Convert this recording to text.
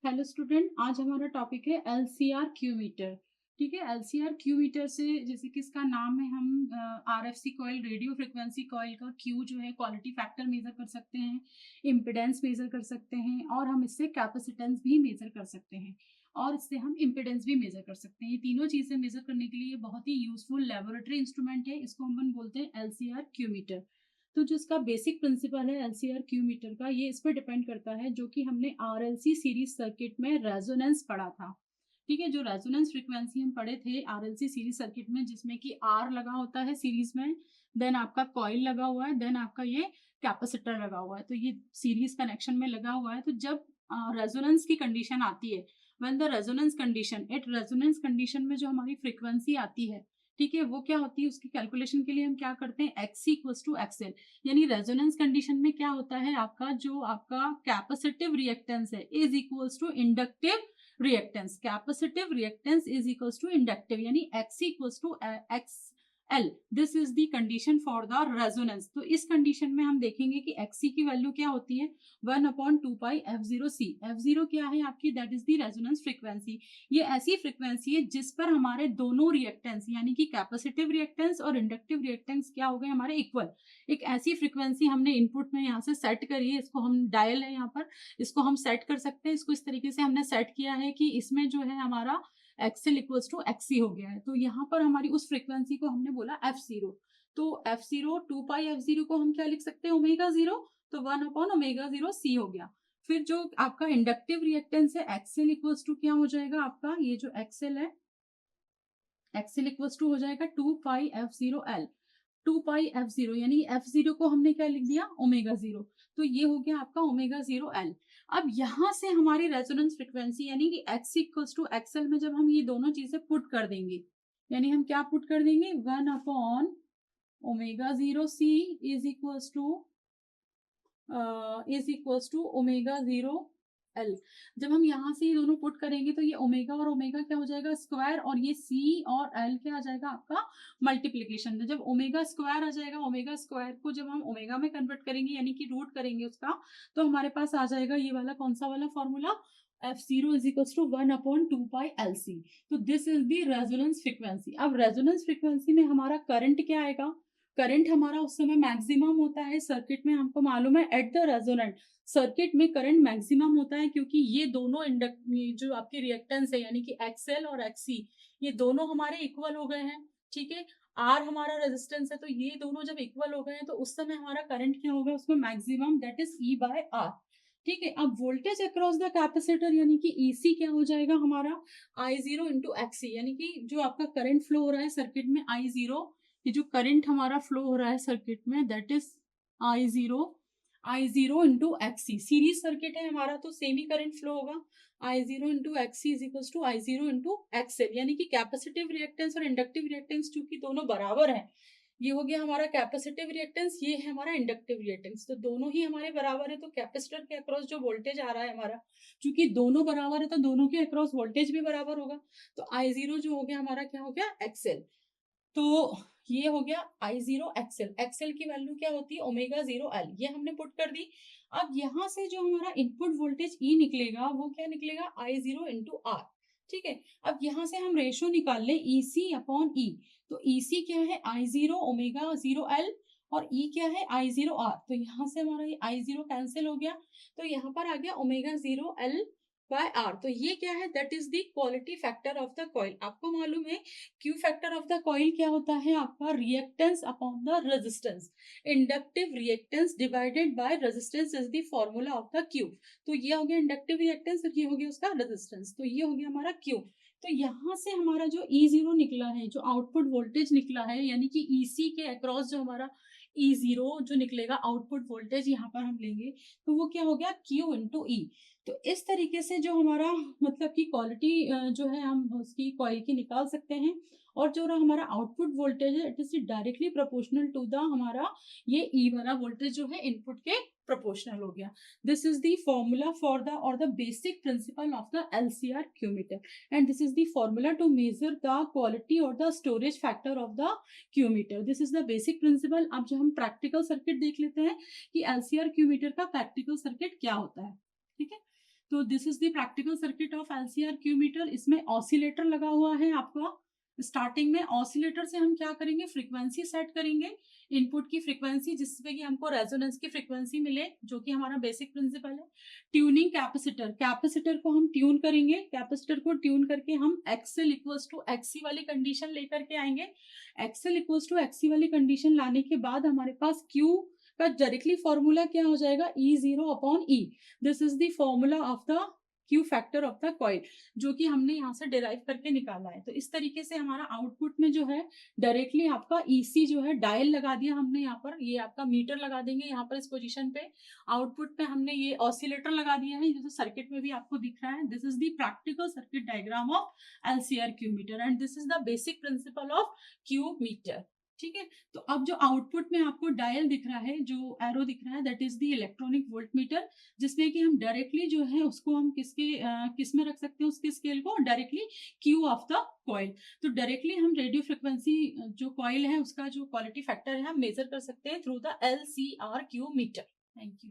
Hello student, आज हमारा topic है एलसीआर क्यू मीटर। ठीक है, एलसीआर क्यू मीटर से जैसे कि इसका नाम है, हम RFC coil, radio frequency coil का क्यू जो है क्वालिटी फैक्टर मेजर कर सकते हैं, इम्पिडेंस मेजर कर सकते हैं, और हम इससे कैपेसिटेंस भी मेजर कर सकते हैं, और इससे हम इम्पिडेंस भी मेजर कर सकते हैं। ये तीनों चीजें मेजर करने के लिए बहुत ही यूजफुल लेबोरेटरी इंस्ट्रूमेंट है। इसको हम बोलते हैं एलसीआर क्यू मीटर। तो जो इसका बेसिक प्रिंसिपल है एलसीआर क्यू मीटर का, ये इस पर डिपेंड करता है जो कि हमने आरएलसी सीरीज सर्किट में रेजोनेंस पढ़ा था। ठीक है, जो रेजोनेंस फ्रीक्वेंसी हम पढ़े थे आरएलसी सीरीज सर्किट में, जिसमें कि आर लगा होता है सीरीज में, देन आपका कॉइल लगा हुआ है, देन आपका ये कैपेसिटर लगा हुआ है, तो ये सीरीज कनेक्शन में लगा हुआ है। तो जब रेजोनेंस की कंडीशन आती है, when the resonance condition, at resonance condition में जो हमारी फ्रीक्वेंसी आती है, ठीक है, वो क्या होती है, उसकी कैलकुलेशन के लिए हम क्या करते हैं, एक्स इक्वल्स टू एक्सएल। यानी रेजोनेंस कंडीशन में क्या होता है, आपका जो आपका कैपेसिटिव रिएक्टेंस है is equals to inductive reactance. Capacitive reactance is equals to inductive, यानी x equals to x l. This is the condition for the resonance. तो इस कंडीशन में हम देखेंगे कि एक्सी की वैल्यू क्या होती है, 1/2 पाई एफ जीरो सी। एफ जीरो क्या है आपकी, that is the resonance frequency. ये ऐसी फ्रीक्वेंसी है जिस पर हमारे दोनों रिएक्टेंस, यानी कि कैपेसिटिव रिएक्टेंस और इंडक्टिव रिएक्टेंस क्या हो गए हमारे, इक्वल। एक ऐसी फ्रीक्वेंसी हमने इनपुट में यहाँ से सेट करी है, इसको हम डायल है यहाँ पर, इसको हम सेट कर सकते हैं। इसको इस तरीके से हमने सेट किया है कि इसमें जो है हमारा एक्सएल इक्वल्स टू एक्सी हो गया है। तो यहाँ पर हमारी उस फ्रीक्वेंसी को हमने बोला एफ जीरो। तो एफ जीरो 2 पाई एफ जीरो को हम क्या लिख सकते हैं, ओमेगा जीरो। तो 1/ओमेगा जीरो सी हो गया। फिर जो आपका इंडक्टिव रिएक्टेंस है एक्सएल इक्वल्स टू क्या हो जाएगा आपका, ये जो एक्सएल है, एक्सएल इक्वल्स टू हो जाएगा 2 पाई एफ जीरो एल। 2 पाई एफ जीरो, यानी एफ जीरो को हमने क्या लिख दिया, ओमेगा जीरो। तो ये हो गया आपका ओमेगा जीरो एल। अब यहां से हमारी रेजोनेंस फ्रीक्वेंसी, यानी कि एक्स इक्वल्स टू एक्सएल में जब हम ये दोनों चीजें पुट कर देंगे, यानी हम क्या पुट कर देंगे, 1/ओमेगा zero c is equals to omega zero l. जब हम यहाँ से ये दोनों पुट करेंगे तो ये ओमेगा और ओमेगा क्या हो जाएगा, स्क्वायर, और ये सी और एल क्या आ जाएगा आपका, मल्टीप्लीकेशन। जब ओमेगा स्क्वायर आ जाएगा, ओमेगा स्क्वायर को जब हम ओमेगा में कन्वर्ट करेंगे, यानी कि रूट करेंगे उसका, तो हमारे पास आ जाएगा ये वाला, कौन सा वाला formula, f zero is equal to 1/2 pi l c. तो this is the resonance frequency. अब रेजोनेंस फ्रीक्वेंसी में हमारा करंट क्या आएगा, करंट हमारा उस समय मैक्सिमम होता है सर्किट में, हमको मालूम है एट द रेजोनेंट सर्किट में करंट मैक्सिमम होता है, क्योंकि ये दोनों जो आपके रिएक्टेंस है, यानी कि एक्सएल और एक्सी, ये दोनों हमारे इक्वल हो गए हैं। ठीक है, आर हमारा रेजिस्टेंस है, तो ये दोनों जब इक्वल हो गए हैं तो उस समय हमारा करंट क्या होगा उसमें maximum, that is E by R. ठीक है, अब वोल्टेज अक्रॉस द कैपेसिटर, यानी कि ईसी क्या हो जाएगा हमारा, आई जीरो इंटू एक्सी, यानी कि जो आपका करंट फ्लो हो रहा है सर्किट में, आई जीरो, ये जो करंट हमारा फ्लो हो रहा है सर्किट में, that is i zero into x c. Series circuit है हमारा तो सेम ही करंट फ्लो होगा, i zero into x c is equal to i zero into x l. यानी कि कैपेसिटिव रिएक्टेंस और इंडक्टिव रिएक्टेंस चूंकि दोनों बराबर है, ये हो गया हमारा कैपेसिटिव रिएक्टेंस, ये है हमारा इंडक्टिव रिएक्टेंस, तो दोनों ही हमारे बराबर है। तो कैपेसिटर के अक्रॉस जो वोल्टेज आ रहा है हमारा, चूंकि दोनों बराबर है तो दोनों के अक्रॉस वोल्टेज भी बराबर होगा। तो आई जीरो जो हो गया हमारा क्या हो गया, एक्सएल। तो ये हो गया आई जीरो एक्सएल। एक्सएल की वैल्यू क्या होती है, ओमेगा जीरो एल, ये हमने पुट कर दी। अब यहाँ से जो हमारा इनपुट वोल्टेज ई निकलेगा वो क्या निकलेगा, आई जीरो इंटू आर। ठीक है, अब यहाँ से हम रेशो निकाल लें, ई सी अपॉन ई। तो ई सी क्या है, आई जीरो ओमेगा जीरो एल, और ई क्या है, आई जीरो आर। तो यहाँ से हमारा ये आई जीरो कैंसिल हो गया, तो यहाँ पर आ गया omega zero L by R. तो ये क्या है, that is the quality factor of the coil. आपको मालूम है Q factor of the coil क्या होता है आपका, reactance upon the resistance. Inductive reactance divided by resistance is the formula of the Q. तो ये हो गया इंडक्टिव रिएक्टेंस और ये हो गया उसका रेजिस्टेंस, तो ये हो गया हमारा क्यू। तो यहाँ से हमारा जो ई जीरो निकला है, जो आउटपुट वोल्टेज निकला है, यानी कि ईसी के अक्रॉस जो हमारा ई जीरो जो निकलेगा आउटपुट वोल्टेज, यहाँ पर हम लेंगे तो वो क्या हो गया, क्यू इंटू ई। तो इस तरीके से जो हमारा मतलब कि क्वालिटी जो है हम उसकी कॉइल की निकाल सकते हैं। और जो हमारा आउटपुट वोल्टेज है it is directly proportional to the हमारा ये ई वाला वोल्टेज जो है इनपुट के प्रोपोर्शनल हो गया। This is the formula for the or the basic principle of the LCR Q meter, and this is the formula to measure the quality or the storage factor of the Q meter. This is the basic principle. अब जो हम practical circuit देख लेते हैं कि LCR Q meter का practical circuit क्या होता है। ठीक है, तो this is the practical circuit of LCR Q metre. इसमें ऑसिलेटर लगा हुआ है आपका। स्टार्टिंग में ऑसिलेटर से हम क्या करेंगे, फ्रीक्वेंसी सेट करेंगे, इनपुट की फ्रीक्वेंसी जिसपे कि हमको रेजोनेंस की फ्रीक्वेंसी मिले, जो कि हमारा बेसिक प्रिंसिपल है। ट्यूनिंग कैपेसिटर, कैपेसिटर को हम ट्यून करेंगे, कैपेसिटर को ट्यून करके हम एक्सएल इक्वल्स टू एक्सी वाली कंडीशन लेकर के आएंगे। एक्सएल इक्वल्स टू एक्सी वाली कंडीशन लाने के बाद हमारे पास क्यू का डायरेक्टली फॉर्मूला क्या हो जाएगा, e zero upon e. This is the formula of the Q factor of the coil, जो कि हमने यहाँ से डिराइव करके निकाला है। तो इस तरीके से हमारा आउटपुट में जो है डायरेक्टली आपका ईसी जो है डायल लगा दिया हमने यहाँ पर, ये आपका मीटर लगा देंगे यहाँ पर इस पोजीशन पे। आउटपुट पे हमने ये ऑसिलेटर लगा दिया है, जो सर्किट में भी आपको दिख रहा है। This is the practical circuit diagram of LCR Q meter and this is the basic principle of Q meter. ठीक है, तो अब जो आउटपुट में आपको डायल दिख रहा है, जो एरो दिख रहा है, that is the electronic volt meter, जिसमें कि हम डायरेक्टली जो है उसको हम किस में रख सकते हैं, उसके स्केल को directly Q of the coil. तो डायरेक्टली हम रेडियो फ्रिक्वेंसी जो कॉइल है उसका जो क्वालिटी फैक्टर है हम मेजर कर सकते हैं through the LCR Q meter. Thank you.